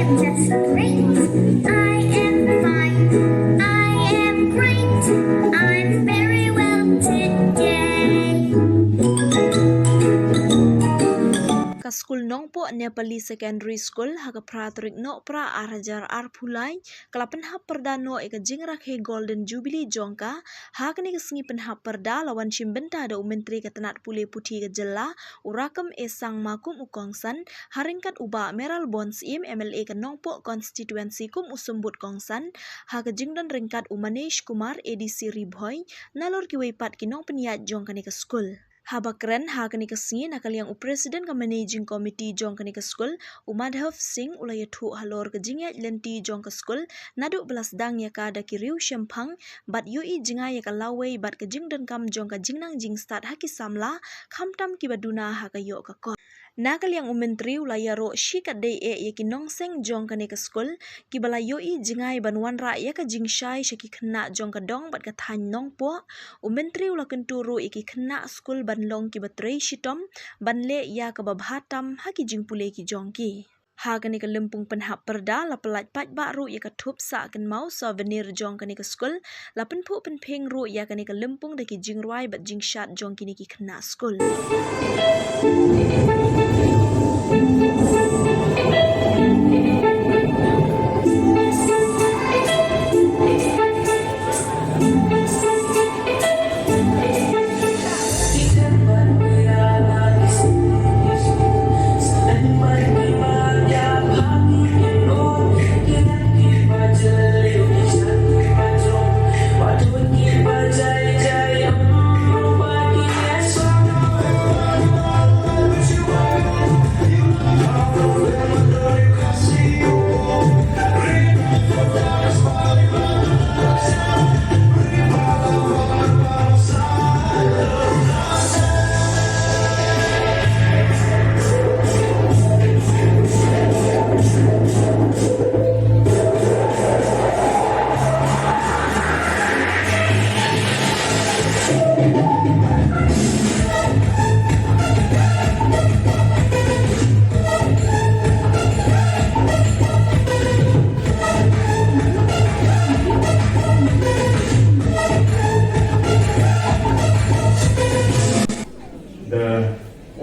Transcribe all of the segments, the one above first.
am just great. I am fine. I am great. I'm very well today. Ka Skul Nongpoh Nepali Secondary School haga pratrik no pra arajar arpulai kala Pynhap Pyrda no eka Jingrakhe Golden Jubilee jongka hakani kesengi Pynhap Pyrda lawan cimbenta ada menteri ketenat pule putih ke jela urakam esang makum ukongsan haringkat uba meral bons im MLA ke Nongpoh constituency kum usumbut kongsan haga jingdan ringkat Umanesh Kumar ADC Bhoi nalor ki weipat ki nong peniat jongkani ke skul. Habakren hakani kesengi nakal yang Presiden ke Managing Committee jong kani ke skul Umadhav Singh ulaya thu halor ke jingyat lenti jong ke skul naduk belas dang ya ka da kiriu shempang bat yui jinga ya ka lawai bat ke jingdan kam jong ka jingnang jing start haki samla khamtam ki baduna haka yo ka kon. Nakal yang menteri ulaya ro shikat day ya ki nongseng jong kani ke skul ki bala yoi jingai banwan ra ya ka jingshai shaki khna jong ka dong bat ka than Nongpoh menteri ula kenturu iki khna skul banlong ki batrei shitom banle ya ka babhatam haki jingpule ki jongki. Hagani ke lempung Pynhap Pyrda la pelat pat ba ru ya ka thup sa kan mau souvenir jong kani ke skul la penpu penpeng ru ya kani ke lempung de ki jingruai bat jingshat jong kini ki khna skul.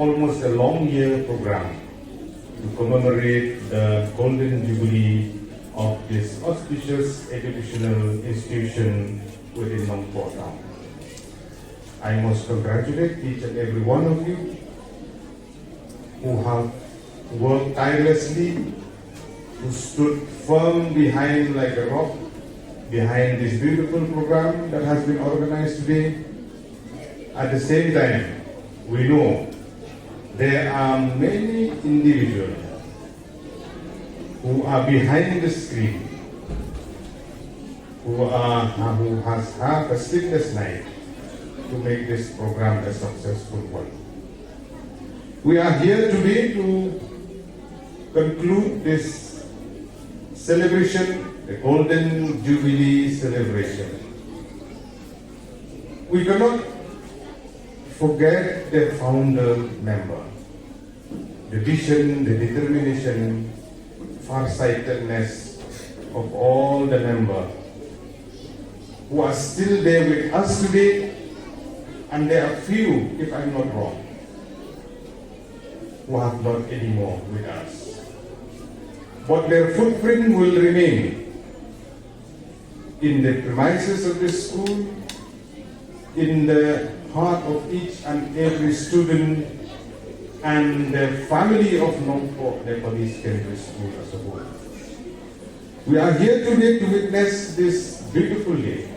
Almost a long year program to commemorate the Golden Jubilee of this auspicious educational institution within Nongpoh town. I must congratulate each and every one of you who have worked tirelessly, who stood firm behind like a rock, behind this beautiful program that has been organized today. At the same time, we know there are many individuals who are behind the screen, who has had a sleepless night to make this program a successful one. We are here today to conclude this celebration, the Golden Jubilee celebration. We cannot forget the founder member, the vision, the determination, farsightedness of all the members who are still there with us today, and there are few, if I'm not wrong, who are not anymore with us. But their footprint will remain in the premises of the school, in the heart of each and every student and the family of Nongpoh Nepali Secondary School as a whole. We are here today to witness this beautiful day,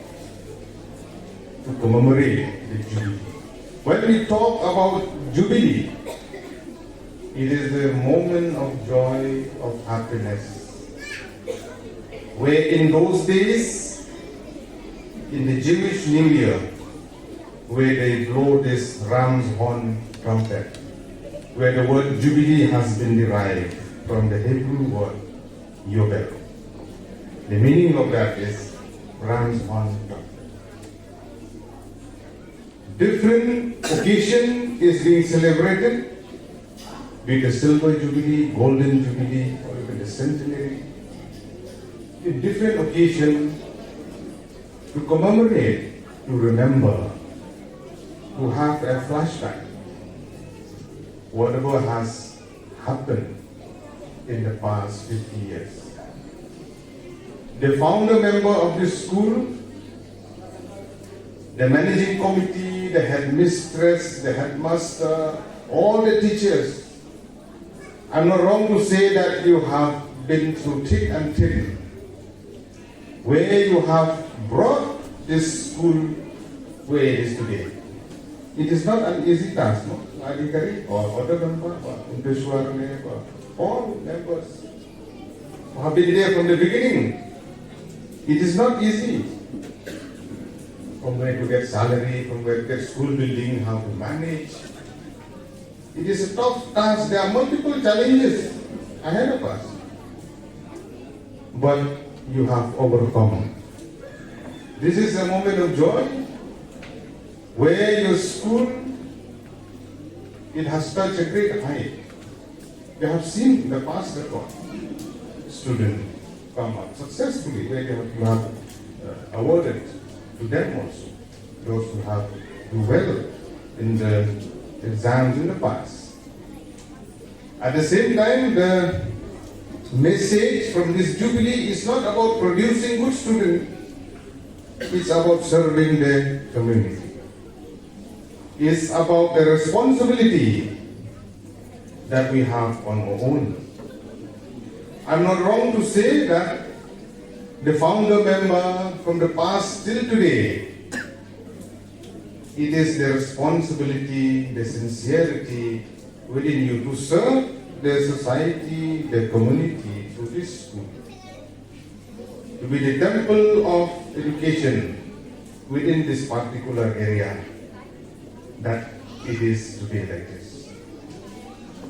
to commemorate the Jubilee. When we talk about Jubilee, it is a moment of joy, of happiness, where in those days, in the Jewish New Year, where they blow this ram's horn trumpet, where the word Jubilee has been derived from the Hebrew word Yobel. The meaning of that is ram's horn trumpet. Different occasion is being celebrated, be it the Silver Jubilee, Golden Jubilee, or even the the centenary, in different occasions, to commemorate, to remember, to have a flashback, whatever has happened in the past 50 years. The founder member of this school, the managing committee, the headmistress, the headmaster, all the teachers, I'm not wrong to say that you have been through thick and thin, where you have brought this school where it is today. It is not an easy task, no? Adhikari or other member, or all members who have been there from the beginning. It is not easy. From where to get salary, from where to get school building, how to manage. It is a tough task. There are multiple challenges ahead of us. But you have overcome. This is a moment of joy where your school, it has touched a great height. You have seen in the past record students come up successfully, where you have awarded to them also, those who have done well in the exams in the past. At the same time, the message from this Jubilee is not about producing good students, it's about serving the community. It's about the responsibility that we have on our own. I'm not wrong to say that the founder member from the past till today, it is the responsibility, the sincerity within you to serve the society, the community through this school. To be the temple of education within this particular area that it is today like this.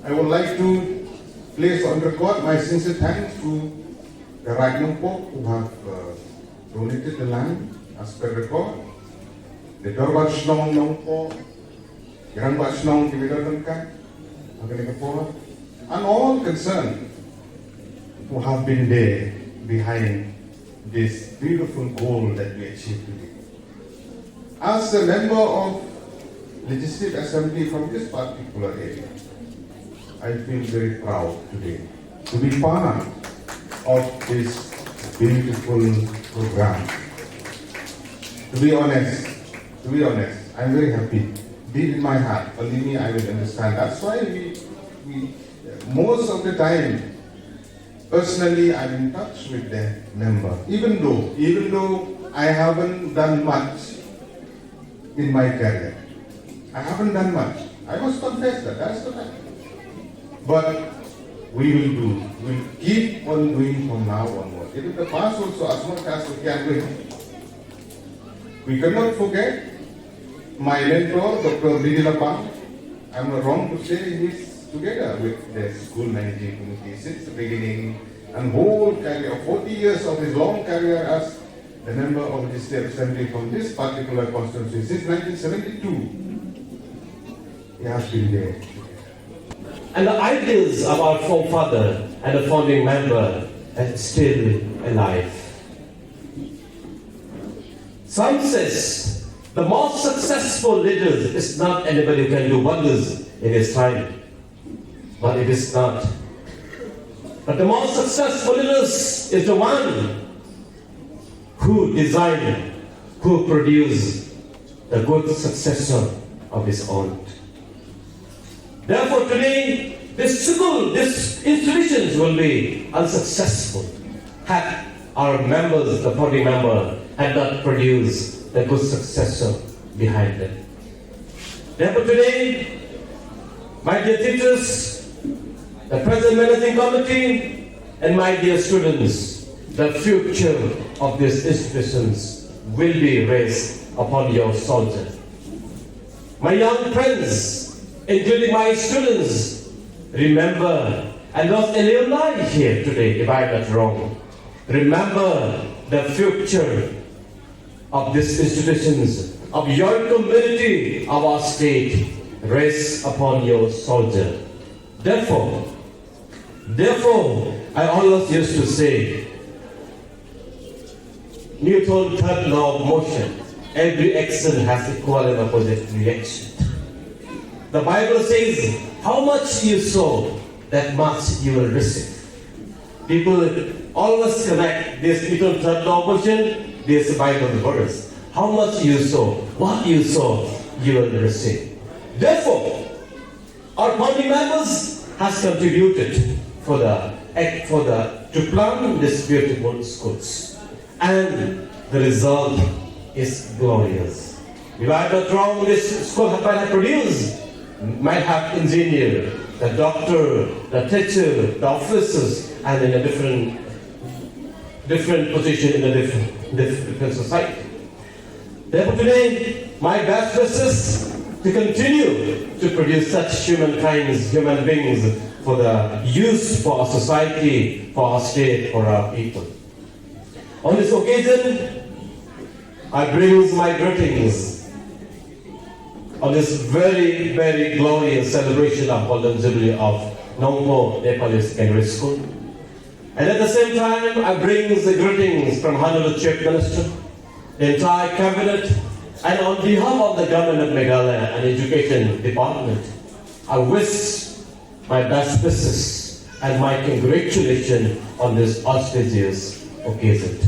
I would like to place on record my sincere thanks to the right Nongpoh who have donated the land as per record. The Dorbat Shnong Nongpoh, Grandbat Shnong Kividadanka, and all concerned who have been there behind this beautiful goal that we achieved today. As a member of Legislative Assembly from this particular area, I feel very proud today to be part of this beautiful program. To be honest, I'm very happy. Deep in my heart, believe me, I will understand. That's why we most of the time, personally, I'm in touch with the member. Even though I haven't done much in my career. I haven't done much. I must confess that. That's the fact. But we will do. We'll keep on doing from now onward. In the past also, as much as we can do. We cannot forget my mentor, Dr. Lidilapang. I'm not wrong to say he's together with the school managing committee since the beginning and whole career, 40 years of his long career as the member of the State Assembly from this particular constituency since 1972. He has been there. And the ideas of our forefather and the founding member are still alive. Some says the most successful leader is not anybody who can do wonders in his time, but it is not. But the most successful leader is the one who designed, who produced the good successor of his own. Therefore today, this school, these institutions will be unsuccessful had our members, the founding member, had not produced the good successor behind them. Therefore today, my dear teachers, the present managing committee, and my dear students, the future of these institutions will be raised upon your shoulders. My young friends, including my students, remember, and not alumni here today, if I'm not wrong, remember the future of these institutions, of your community, of our state, rests upon your shoulder. Therefore, I always used to say, Newton's third law of motion, every action has equal and opposite reaction. The Bible says, how much you sow, that much you will receive. People always connect this Newton's third law of motion, this Bible verse. How much you sow, what you sow, you will receive. Therefore, our founding members has contributed to plan these beautiful schools, and the result is glorious. If I am not wrong, this school might have produced, might have engineer, the doctor, the teacher, the officers, and in a different position in a different society. Therefore, today, my best wishes to continue to produce such human beings for the use for our society, for our state, for our people. On this occasion, I bring my greetings on this very, very glorious celebration of Golden Jubilee of Nongpoh Nepali Secondary School. And at the same time, I bring the greetings from Honorable Chief Minister, the entire cabinet, and on behalf of the government of Meghalaya and Education Department, I wish my best wishes and my congratulations on this auspicious occasion.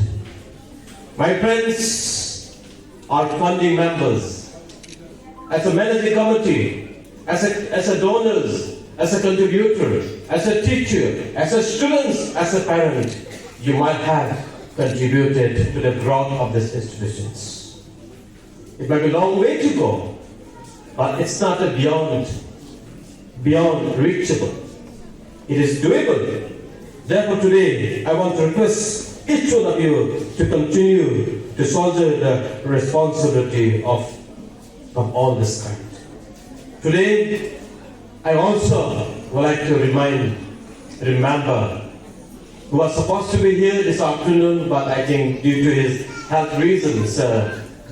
My friends, our founding members, as a managing committee, as a donors, as a contributor, as a teacher, as a student, as a parent, you might have contributed to the growth of these institutions. It might be a long way to go, but it's not a beyond reachable. It is doable. Therefore today, I want to request each one of you to continue to shoulder the responsibility of all this kind. Today, I also would like to remember who was supposed to be here this afternoon, but I think due to his health reasons,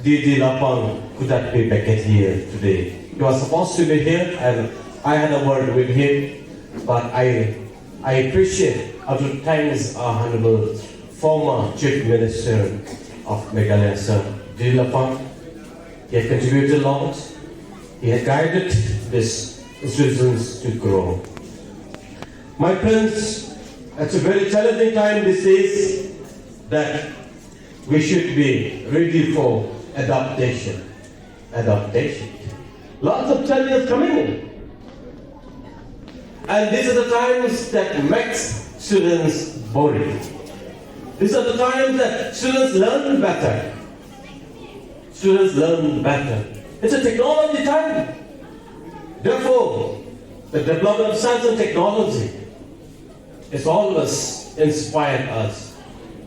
D.D. Lapang could not be back here today. He was supposed to be here, and I had a word with him, but I appreciate, I would thank our Honorable former Chief Minister of Meghalaya, Sir D.D. Lapang. He had contributed a lot. He had guided these institutions to grow. My friends, it's a very challenging time these days that we should be ready for adaptation. Lots of challenges coming in. And these are the times that makes students boring. These are the times that students learn better. It's a technology time. Therefore, the development of science and technology has always inspired us.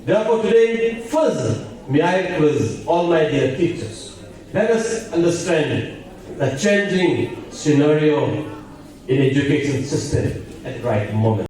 Therefore, today, first, may I request all my dear teachers, let us understand the changing scenario in education system at the right moment.